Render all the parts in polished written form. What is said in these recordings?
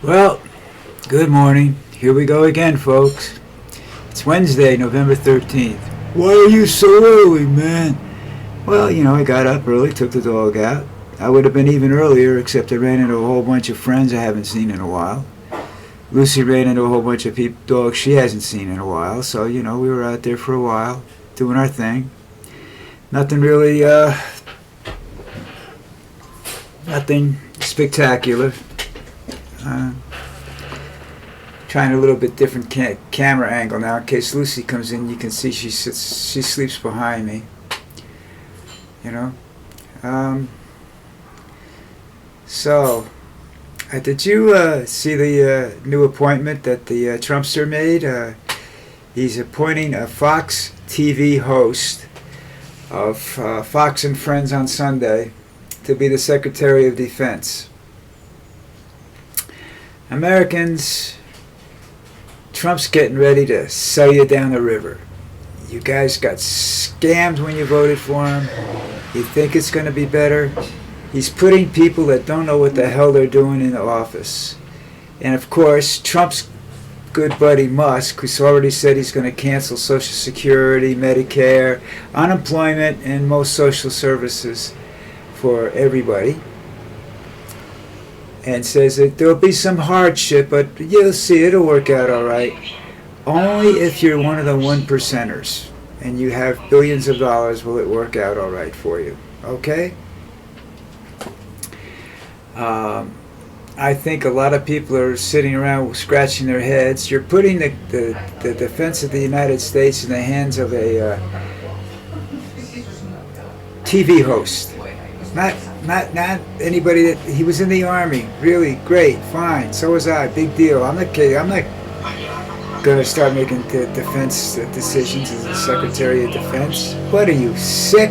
Well, good morning. Here we go again, folks. It's Wednesday, November 13th. Why are you so early, man? Well, I got up early, took the dog out. I would have been even earlier, except I ran into a whole bunch of friends I haven't seen in a while. Lucy ran into a whole bunch of dogs she hasn't seen in a while, so, we were out there for a while, doing our thing. Nothing really, nothing spectacular. Trying a little bit different camera angle now in case Lucy comes in. You can see she sleeps behind me. So did you see the new appointment that the Trumpster made? He's appointing a Fox TV host of Fox and Friends on Sunday to be the Secretary of Defense. Americans, Trump's getting ready to sell you down the river. You guys got scammed when you voted for him. You think it's going to be better. He's putting people that don't know what the hell they're doing in the office. And of course, Trump's good buddy Musk, who's already said he's going to cancel Social Security, Medicare, unemployment, and most social services for everybody. And says that there'll be some hardship, but you'll see it'll work out all right. Only if you're one of the 1%ers and you have billions of dollars will it work out all right for you. Okay? I think a lot of people are sitting around scratching their heads. You're putting the defense of the United States in the hands of a TV host. Not anybody that he was in the Army. Really great, fine. So was I. Big deal. I'm not kidding. I'm not going to start making defense decisions as the Secretary of Defense. What are you, sick?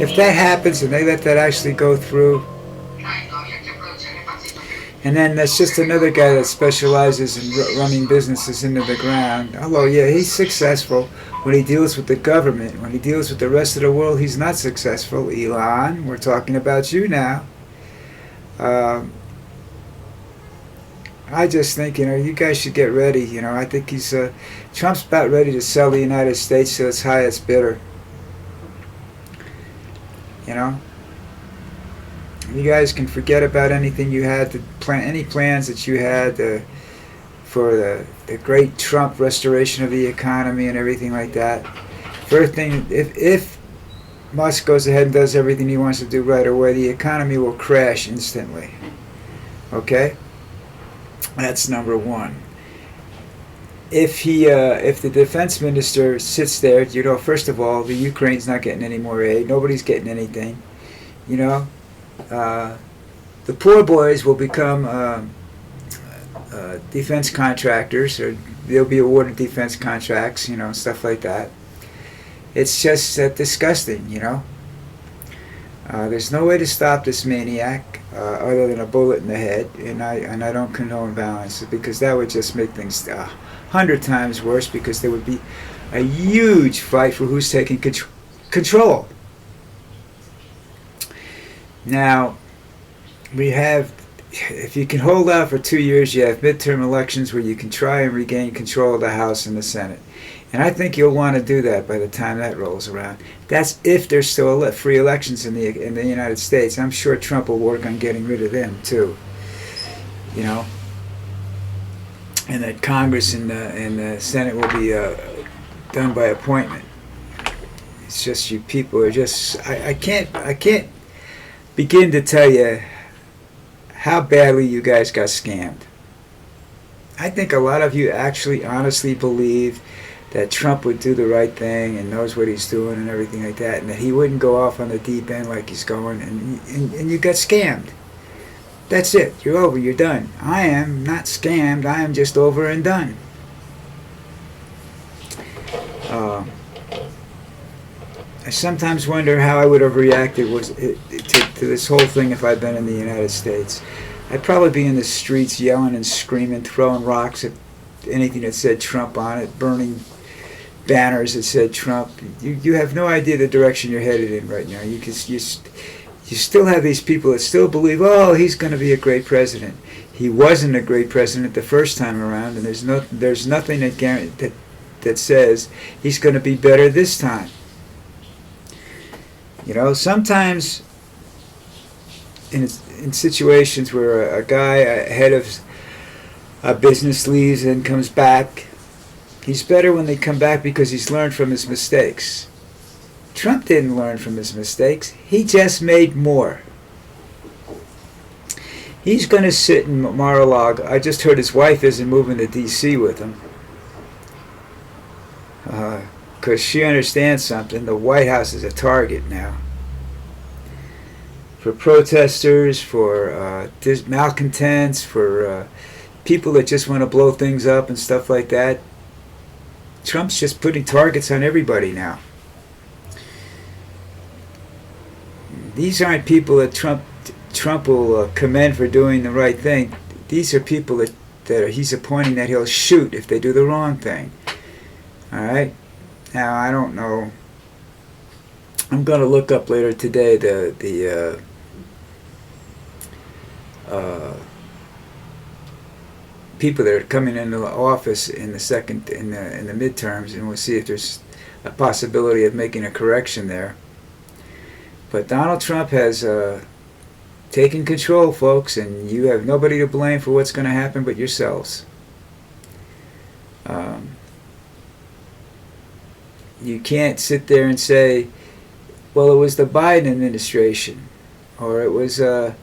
If that happens and they let that actually go through, and then that's just another guy that specializes in running businesses into the ground. Although, yeah, he's successful when he deals with the government. When he deals with the rest of the world, he's not successful. Elon, we're talking about you now. I just think, you guys should get ready. I think Trump's about ready to sell the United States to its highest bidder. You guys can forget about anything you had to plan, any plans that you had for the great Trump restoration of the economy and everything like that. First thing, if Musk goes ahead and does everything he wants to do right away, the economy will crash instantly. Okay? That's number one. If the defense minister sits there, first of all, the Ukraine's not getting any more aid. Nobody's getting anything. The poor boys will become defense contractors, or they'll be awarded defense contracts, stuff like that. It's just disgusting, There's no way to stop this maniac other than a bullet in the head, and I don't condone violence, because that would just make things 100 times worse, because there would be a huge fight for who's taking control. Now, we have, if you can hold out for 2 years, you have midterm elections where you can try and regain control of the House and the Senate. And I think you'll want to do that by the time that rolls around. That's if there's still free elections in the United States. I'm sure Trump will work on getting rid of them too. And that Congress and the Senate will be done by appointment. It's just you people are just, I can't begin to tell you how badly you guys got scammed. I think a lot of you actually honestly believe that Trump would do the right thing and knows what he's doing and everything like that, and that he wouldn't go off on the deep end like he's going, and you got scammed. That's it. You're over. You're done. I am not scammed. I am just over and done. I sometimes wonder how I would have reacted to this whole thing if I'd been in the United States. I'd probably be in the streets yelling and screaming, throwing rocks at anything that said Trump on it, burning banners that said Trump. You have no idea the direction you're headed in right now. you still have these people that still believe, oh, he's going to be a great president. He wasn't a great president the first time around, and there's nothing that says he's going to be better this time. Sometimes in situations where a guy, a head of a business, leaves and comes back, he's better when they come back because he's learned from his mistakes. Trump didn't learn from his mistakes. He just made more. He's going to sit in Mar-a-Lago. I just heard his wife isn't moving to D.C. with him. Because she understands something. The White House is a target now. For protesters, for malcontents, for people that just want to blow things up and stuff like that. Trump's just putting targets on everybody now. These aren't people that Trump will commend for doing the right thing. These are people that he's appointing that he'll shoot if they do the wrong thing. All right? Now, I don't know. I'm going to look up later today the people that are coming into office in the midterms, and we'll see if there's a possibility of making a correction there. But Donald Trump has taken control, folks, and you have nobody to blame for what's going to happen but yourselves. You can't sit there and say, well, it was the Biden administration, or it was the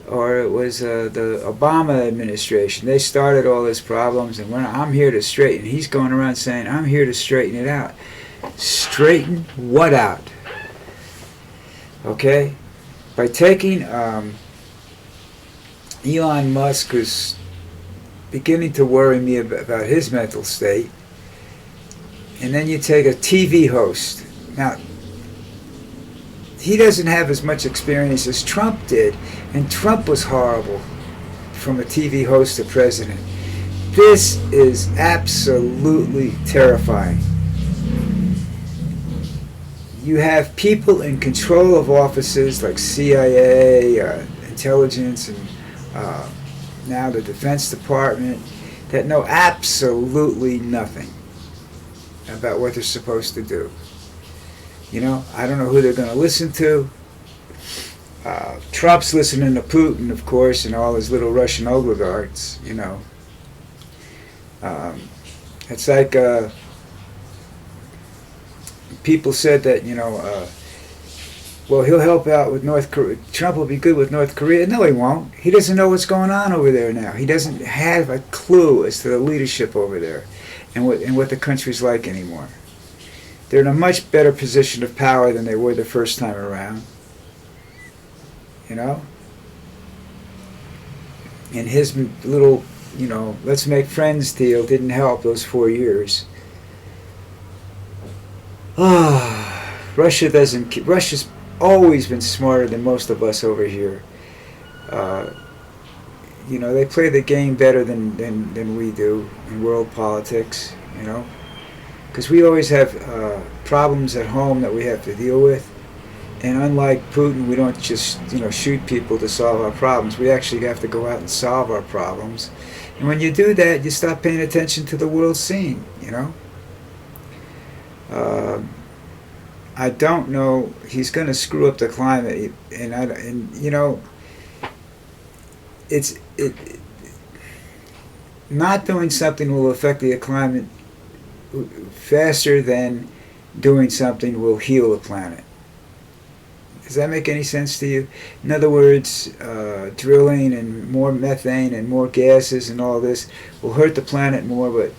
Obama administration. They started all these problems, and I'm here to straighten. He's going around saying, I'm here to straighten it out. Straighten what out? Okay? By taking Elon Musk, who's beginning to worry me about his mental state, and then you take a TV host. Now, he doesn't have as much experience as Trump did, and Trump was horrible from a TV host to president. This is absolutely terrifying. You have people in control of offices like CIA, intelligence, and now the Defense Department that know absolutely nothing about what they're supposed to do. I don't know who they're going to listen to. Trump's listening to Putin, of course, and all his little Russian oligarchs, It's like people said that, well, he'll help out with North Korea. Trump will be good with North Korea. No, he won't. He doesn't know what's going on over there now. He doesn't have a clue as to the leadership over there and what the country's like anymore. They're in a much better position of power than they were the first time around. And his little, let's make friends deal didn't help those 4 years. Russia's always been smarter than most of us over here. They play the game better than we do in world politics, because we always have problems at home that we have to deal with. And unlike Putin, we don't just shoot people to solve our problems. We actually have to go out and solve our problems. And when you do that, you stop paying attention to the world scene. I don't know. He's going to screw up the climate, not doing something will affect the climate faster than doing something will heal the planet. Does that make any sense to you? In other words, drilling and more methane and more gases and all this will hurt the planet more, but,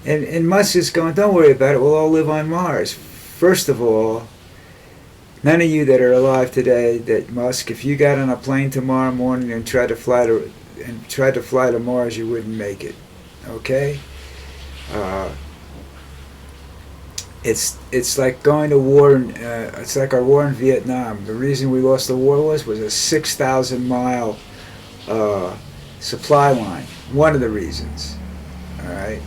and Musk is going, don't worry about it, we'll all live on Mars. First of all, none of you that are alive today, that Musk, if you got on a plane tomorrow morning and tried to fly to Mars, you wouldn't make it. Okay? It's like going to war. It's like our war in Vietnam. The reason we lost the war was a 6,000-mile supply line. One of the reasons. All right.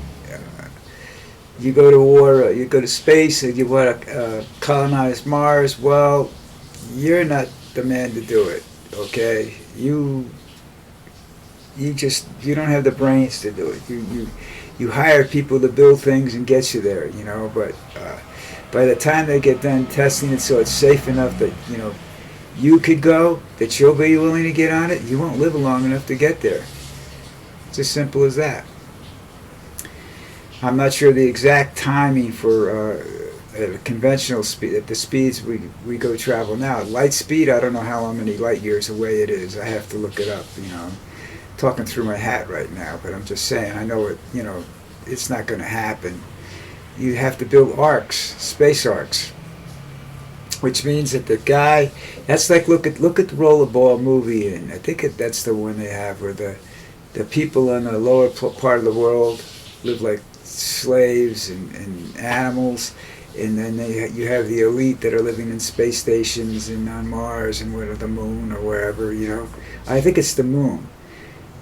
You go to war. You go to space, and you want to colonize Mars. Well, you're not the man to do it. Okay, you don't have the brains to do it. You hire people to build things and get you there, you know. But by the time they get done testing it so it's safe enough that, you know, you could go, that you'll be willing to get on it, you won't live long enough to get there. It's as simple as that. I'm not sure the exact timing for conventional speed, at the speeds we go travel now. Light speed, I don't know how many light years away it is. I have to look it up, you know. I'm talking through my hat right now, but I'm just saying, I know it, you know, it's not going to happen. You have to build arcs, space arcs, which means that the guy, that's like, look at the Rollerball movie, and I think that's the one they have where the people in the lower part of the world live like slaves and animals, and then you have the elite that are living in space stations and on Mars and the moon or wherever, you know. I think it's the moon.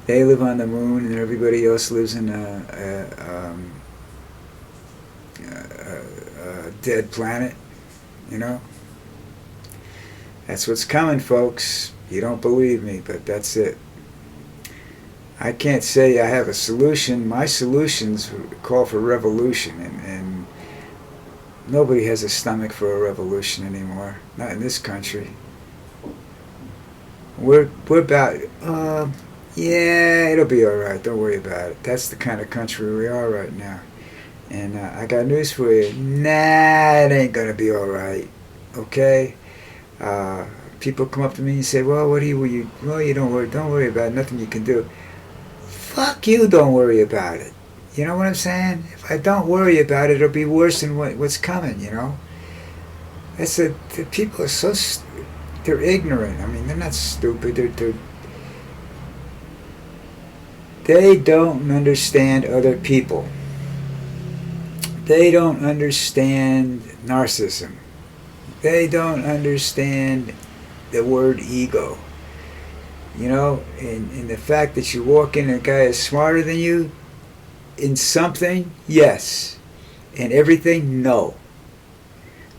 They live on the moon, and everybody else lives in a dead planet, you know. That's what's coming, folks. You don't believe me, but that's it. I can't say I have a solution. My solutions call for revolution, and nobody has a stomach for a revolution anymore. Not in this country. We're about, yeah, it'll be all right. Don't worry about it. That's the kind of country we are right now. And I got news for you. Nah, it ain't gonna be all right. Okay. People come up to me and say, "Well, what do you? Well, you don't worry about it. Nothing you can do." Fuck you! Don't worry about it. You know what I'm saying? If I don't worry about it, it'll be worse than what's coming. You know. The people are so they're ignorant. I mean, they're not stupid. They don't understand other people. They don't understand narcissism. They don't understand the word ego. You know, and the fact that you walk in and a guy is smarter than you in something, yes. In everything, no.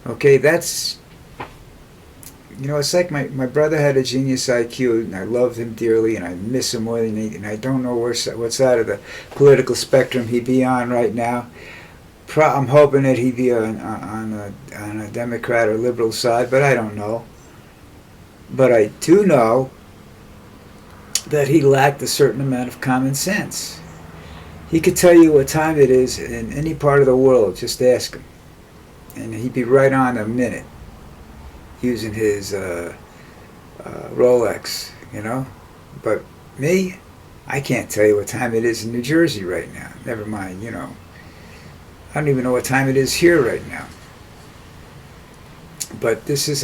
Okay, that's, you know, it's like my brother had a genius IQ, and I loved him dearly, and I miss him more than anything, and I don't know what side of the political spectrum he'd be on right now. I'm hoping that he'd be on a Democrat or liberal side, but I don't know. But I do know that he lacked a certain amount of common sense. He could tell you what time it is in any part of the world, just ask him. And he'd be right on a minute using his Rolex, you know. But me, I can't tell you what time it is in New Jersey right now. Never mind, you know. I don't even know what time it is here right now. But this is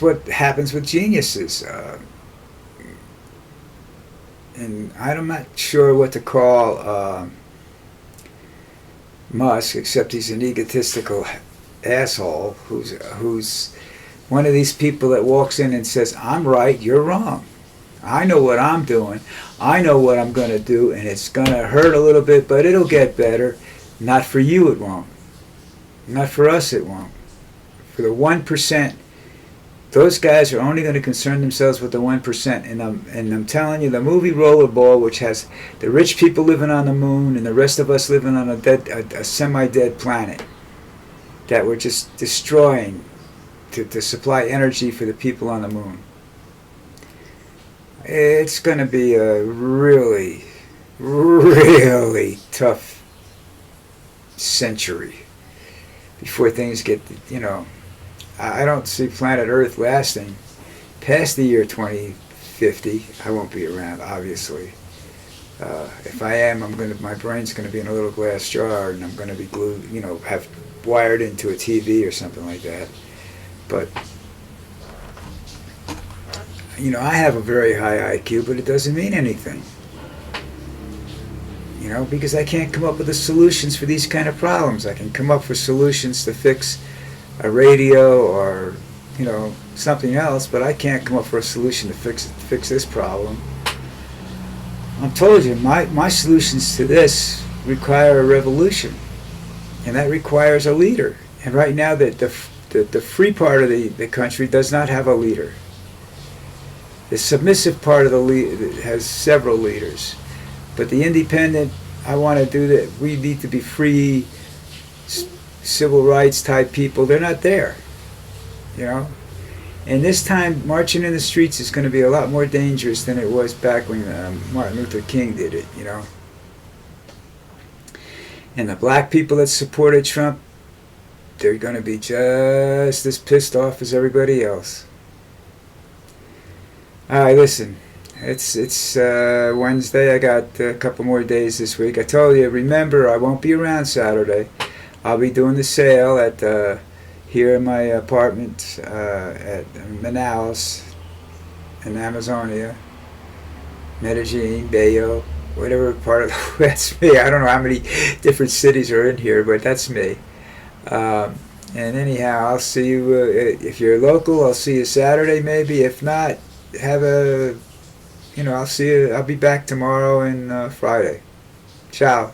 what happens with geniuses. And I'm not sure what to call Musk, except he's an egotistical asshole who's one of these people that walks in and says, "I'm right, you're wrong. I know what I'm doing. I know what I'm going to do, and it's going to hurt a little bit, but it'll get better. Not for you, it won't. Not for us, it won't. For the 1%, those guys are only going to concern themselves with the 1%. And I'm telling you, the movie Rollerball, which has the rich people living on the moon and the rest of us living on a semi-dead planet that we're just destroying to supply energy for the people on the moon. It's going to be a really, really tough century before things get, you know, I don't see planet Earth lasting past the year 2050. I won't be around, obviously. If I am, my brain's going to be in a little glass jar, and I'm going to be glued, you know, have wired into a TV or something like that. But you know, I have a very high IQ, but it doesn't mean anything. You know, because I can't come up with the solutions for these kind of problems. I can come up with solutions to fix a radio or, you know, something else, but I can't come up with a solution to fix this problem. I told you, my solutions to this require a revolution, and that requires a leader. And right now, the the free part of the country does not have a leader. The submissive part of has several leaders, but the independent, I want to do that. We need to be free, civil rights type people. They're not there, you know. And this time, marching in the streets is going to be a lot more dangerous than it was back when Martin Luther King did it, you know. And the black people that supported Trump, they're going to be just as pissed off as everybody else. All right, listen. It's Wednesday. I got a couple more days this week. I told you, remember, I won't be around Saturday. I'll be doing the sale at here in my apartment at Manaus in Amazonia, Medellin, Bayo, whatever part of that's me. I don't know how many different cities are in here, but that's me. And anyhow, I'll see you if you're local. I'll see you Saturday, maybe. If not, I'll see you. I'll be back tomorrow and Friday. Ciao.